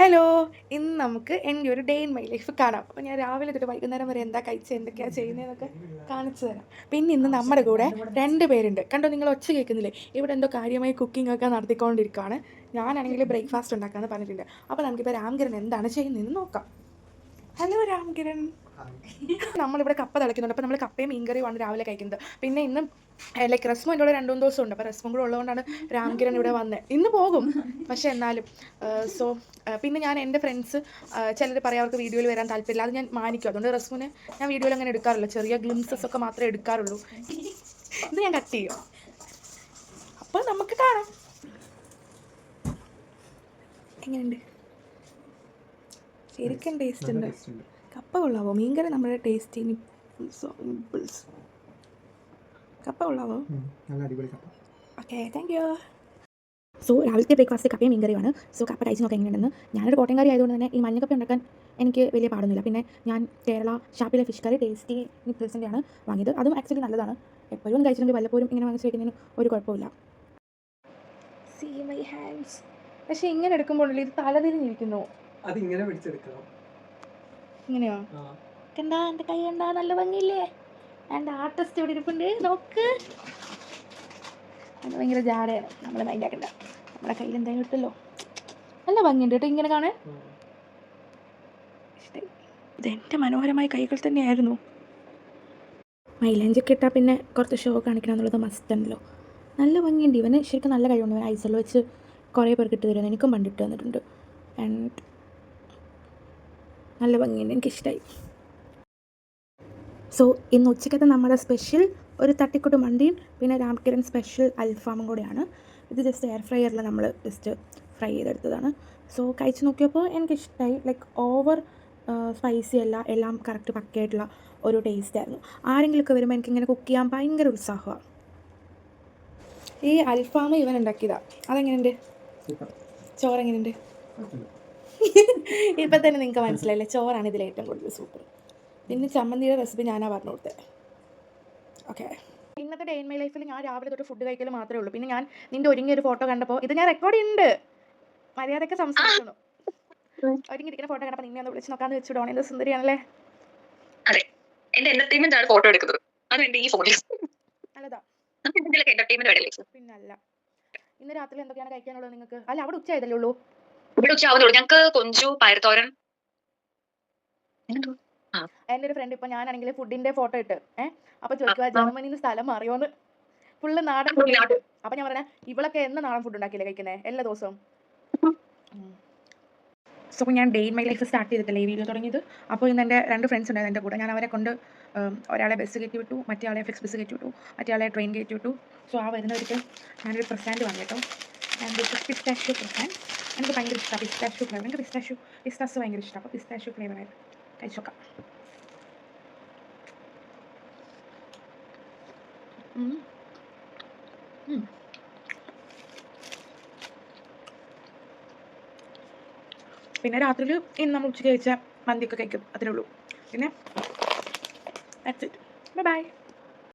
Hello, ഇന്ന് നമുക്ക് എൻ്റെ ഒരു ഡേ ഇൻ മൈ ലൈഫ് കാണാം. അപ്പോൾ ഞാൻ രാവിലെ തൊട്ട് വൈകുന്നേരം വരെ എന്താ കഴിച്ചത്, എന്തൊക്കെയാണ് ചെയ്യുന്നതെന്നൊക്കെ കാണിച്ചു തരാം. പിന്നെ ഇന്ന് നമ്മുടെ കൂടെ 2 പേരുണ്ട്. കണ്ടോ, നിങ്ങൾ ഒച്ച കേൾക്കുന്നില്ലേ? ഇവിടെ എന്തോ കാര്യമായി കുക്കിംഗ് ഒക്കെ നടത്തിക്കൊണ്ടിരിക്കുകയാണ്. ഞാനാണെങ്കിൽ ബ്രേക്ക്ഫാസ്റ്റ് ഉണ്ടാക്കാമെന്ന് പറഞ്ഞിട്ടുണ്ട്. അപ്പോൾ നമുക്കിപ്പോൾ രാംകിരൺ എന്താണ് ചെയ്യുന്നതെന്ന് നോക്കാം. ഹലോ രാംകിരൺ. നമ്മളിവിടെ കപ്പ തിളയ്ക്കുന്നുണ്ട്. അപ്പോൾ നമ്മൾ കപ്പയും മീൻകറിയുമാണ് രാവിലെ കഴിക്കുന്നത്. പിന്നെ ഇന്ന് ലൈക്ക് റസ്മോ എൻ്റെ കൂടെ 2-3 ദിവസം ഉണ്ട്. അപ്പോൾ റസ്മും കൂടെ ഉള്ളതുകൊണ്ടാണ് രാംകിരൺ ഇവിടെ വന്നത്. ഇന്ന് പോകും, പക്ഷേ എന്നാലും സോ പിന്നെ ഞാൻ എൻ്റെ ഫ്രണ്ട്സ് ചിലർ പറയാം അവർക്ക് വീഡിയോയിൽ വരാൻ താല്പര്യമില്ല. അത് ഞാൻ മാനിക്കും. അതുകൊണ്ട് റസ്മുനെ ഞാൻ വീഡിയോയിൽ അങ്ങനെ എടുക്കാറില്ല. ചെറിയ ഗ്ലിംസസ് ഒക്കെ മാത്രമേ എടുക്കാറുള്ളൂ. ഇത് ഞാൻ കട്ട് ചെയ്യും. അപ്പോൾ നമുക്ക് കാണാം. എങ്ങനെയുണ്ട്? ശരിക്കും ടേസ്റ്റ് ഉണ്ട്. കപ്പ കൊള്ളാവോ? മീൻകറി നമ്മുടെ ടേസ്റ്റ് നിപ്പിൾസ്. കപ്പ കൊള്ളാവോ? Okay, thank you. സോ രാവിലത്തെ ബ്രേക്ക്ഫാസ്റ്റ് കപ്പയും മീൻകറിയാണ്. സോ കപ്പ കഴിച്ച് നോക്കാം എങ്ങനെയുണ്ടെന്ന്. ഞാനൊരു കോട്ടയംകാരി ആയതുകൊണ്ട് തന്നെ ഈ മഞ്ഞക്കപ്പ ഉണ്ടാക്കാൻ എനിക്ക് വലിയ പാടൊന്നുമില്ല. പിന്നെ ഞാൻ കേരള ഷാപ്പിലെ ഫിഷ് കറി ടേസ്റ്റി നിപ്പിൾസിൻ്റെയാണ് വാങ്ങിയത്. അതും ആക്ച്വലി നല്ലതാണ്. എപ്പോഴും ഒന്നും കഴിച്ചില്ലെങ്കിൽ വല്ലപ്പോഴും ഇങ്ങനെ വാങ്ങിച്ച് വയ്ക്കുന്നതിന് ഒരു കുഴപ്പമില്ല. See my hands. പക്ഷേ ഇങ്ങനെ എടുക്കുമ്പോൾ ഇത് തലതിരിഞ്ഞിരിക്കുന്നു. അതിങ്ങനെ പിടിച്ചെടുക്കണം. ഇങ്ങനെയോ? കണ്ടാ, എൻ്റെ കൈ കണ്ടാ നല്ല ഭംഗിയില്ലേ? എൻ്റെ ആർട്ടിസ്റ്റ് ഇവിടെ ഇരിപ്പുണ്ട്, നോക്ക്. അത് ഭയങ്കര ജാടയാണ്. നമ്മൾ മൈൻഡ് ആക്കണ്ട. നമ്മുടെ കയ്യിൽ എന്തായാലും ഇട്ടല്ലോ. നല്ല ഭംഗിയുണ്ട് കേട്ടോ ഇങ്ങനെ കാണാൻ. ഇഷ്ടമായി. ഇതെൻ്റെ മനോഹരമായ കൈകൾ തന്നെയായിരുന്നു. മൈലാഞ്ചൊക്കെ ഇട്ടാൽ പിന്നെ കുറച്ച് ഷോ കാണിക്കണം എന്നുള്ളത് മസ്റ്റ് ഉണ്ടല്ലോ. നല്ല ഭംഗിയുണ്ട്. ഇവന് ശരിക്കും നല്ല കഴിവുണ്ട്. ഇവൻ ഐസറിൽ വെച്ച് കുറേ പേർക്ക് ഇട്ട് തരുന്നു. എനിക്കും പണ്ടിട്ട് തന്നിട്ടുണ്ട്. ആൻഡ് നല്ല ഭംഗിയുണ്ട്, എനിക്കിഷ്ടമായി. സോ ഇന്ന് ഉച്ചക്കത്തെ നമ്മുടെ സ്പെഷ്യൽ ഒരു തട്ടിക്കൂട്ട് മന്തിയും പിന്നെ രാംകിരൺ സ്പെഷ്യൽ അൽഫാമും കൂടെയാണ്. ഇത് ജസ്റ്റ് എയർ ഫ്രയറിൽ നമ്മൾ ജസ്റ്റ് ഫ്രൈ ചെയ്തെടുത്തതാണ്. സോ കഴിച്ച് നോക്കിയപ്പോൾ എനിക്കിഷ്ടമായി. ലൈക്ക് ഓവർ സ്പൈസി അല്ല, എല്ലാം കറക്റ്റ് പക്കയായിട്ടുള്ള ഒരു ടേസ്റ്റായിരുന്നു. ആരെങ്കിലുമൊക്കെ വരുമ്പോൾ എനിക്കിങ്ങനെ കുക്ക് ചെയ്യാൻ ഭയങ്കര ഉത്സാഹമാണ്. ഈ അൽഫാം ഇവൻ ഉണ്ടാക്കിയതാണ്. അതെങ്ങനെയുണ്ട്? ചോറെങ്ങനെയുണ്ട്? ഇപ്പം തന്നെ നിങ്ങൾക്ക് മനസ്സിലായില്ലേ, ചോറാണ് ഇതിൽ ഏറ്റവും കൂടുതൽ സൂപ്പർ. പിന്നെ ചമ്മന്തിയുടെ റെസിപ്പി ഞാനാണ് പറഞ്ഞു കൊടുത്തത്. ഓക്കെ, ഇന്നത്തെ ഡേ ഇൻ മൈ ലൈഫിൽ ഞാൻ രാവിലെ തൊട്ട് ഫുഡ് കഴിക്കൽ മാത്രമേ ഉള്ളൂ. പിന്നെ ഞാൻ നിൻ്റെ ഒരുങ്ങിയ ഒരു ഫോട്ടോ കണ്ടപ്പോൾ, ഇത് ഞാൻ റെക്കോർഡ് ചെയ്യുന്നുണ്ട്, മര്യാദയ്ക്ക് സംസാരിക്കുന്നു. ഒരുങ്ങിയിരിക്കുന്ന ഫോട്ടോ കണ്ടപ്പോൾ നിന്നെ ഒന്ന് വിളിച്ച് നോക്കാമെന്ന് വെച്ചു. ഡോൺ എന്ത് സുന്ദരിയാണല്ലേ? അതെ, എന്റെ എന്റർടൈൻമെന്റ് ആണ് ഫോട്ടോ എടുക്കുന്നത്. അത് എന്റെ ഈ ഫോണിൽ നല്ലതാ. എന്റർടൈൻമെന്റ് പിന്നല്ല. ഇന്ന് രാത്രി എന്തൊക്കെയാണ് കഴിക്കാനുള്ളത് നിങ്ങൾക്ക്? അല്ല, അവിടെ ഉച്ചയായതല്ലേ ഉള്ളൂ. ഇവിടെ ഉച്ചയാവുന്നുള്ളൂ. ഞങ്ങൾക്ക് കൊഞ്ചു, പയർത്തോരൻ. എൻ്റെ ഒരു ഫ്രണ്ട് ഇപ്പോൾ ഞാനാണെങ്കിൽ ഫുഡിൻ്റെ ഫോട്ടോ ഇട്ട് അപ്പോൾ ചോദിക്കുക ജർമ്മനിയിൽ നിന്ന് സ്ഥലം മാറിയോന്ന്. ഫുള്ള് നാടൻ ഫുഡ്. അപ്പോൾ ഞാൻ പറഞ്ഞാൽ ഇവളൊക്കെ എന്ന് നാടൻ ഫുഡ് ഉണ്ടാക്കിയില്ലേ കഴിക്കുന്നത് എല്ലാ ദിവസവും. സോ ഞാൻ day in my life start ചെയ്തിട്ടില്ല ഈ വീഡിയോ തുടങ്ങിയത്. അപ്പോൾ ഇന്ന് എൻ്റെ 2 ഫ്രണ്ട്സ് ഉണ്ടായിരുന്നു എൻ്റെ കൂടെ. ഞാൻ അവരെ കൊണ്ട് ഒരാളെ ബസ് കയറ്റി വിട്ടു, മറ്റേ ആളെ ഫ്ലെക്സ് ബസ് കയറ്റി വിട്ടു, മറ്റേ ആളെ ട്രെയിൻ കയറ്റി വിട്ടു. സോ ആ വരുന്നവർക്ക് ഞാനൊരു പ്രസാൻറ്റ് വാങ്ങി കേട്ടോ. പിസ്താഷ്യൂ പ്രസാൻറ്റ്. എനിക്ക് ഭയങ്കര ഇഷ്ടമാണ് പിസ്താഷ്യൂ ഫ്ലേവർ. എനിക്ക് പിസ്താസ് ഭയങ്കര ഇഷ്ടമാണ്. അപ്പോൾ പിസ്താഷ്യൂ ഫ്ലേവറായിട്ട് കഴിച്ചു നോക്കാം. പിന്നെ രാത്രിയിൽ ഇന്ന് നമ്മൾ ഉച്ചയ്ക്ക് കഴിച്ച മന്തിയൊക്കെ കഴിക്കും, അത്രേ ഉള്ളൂ. പിന്നെ that's it. Bye bye.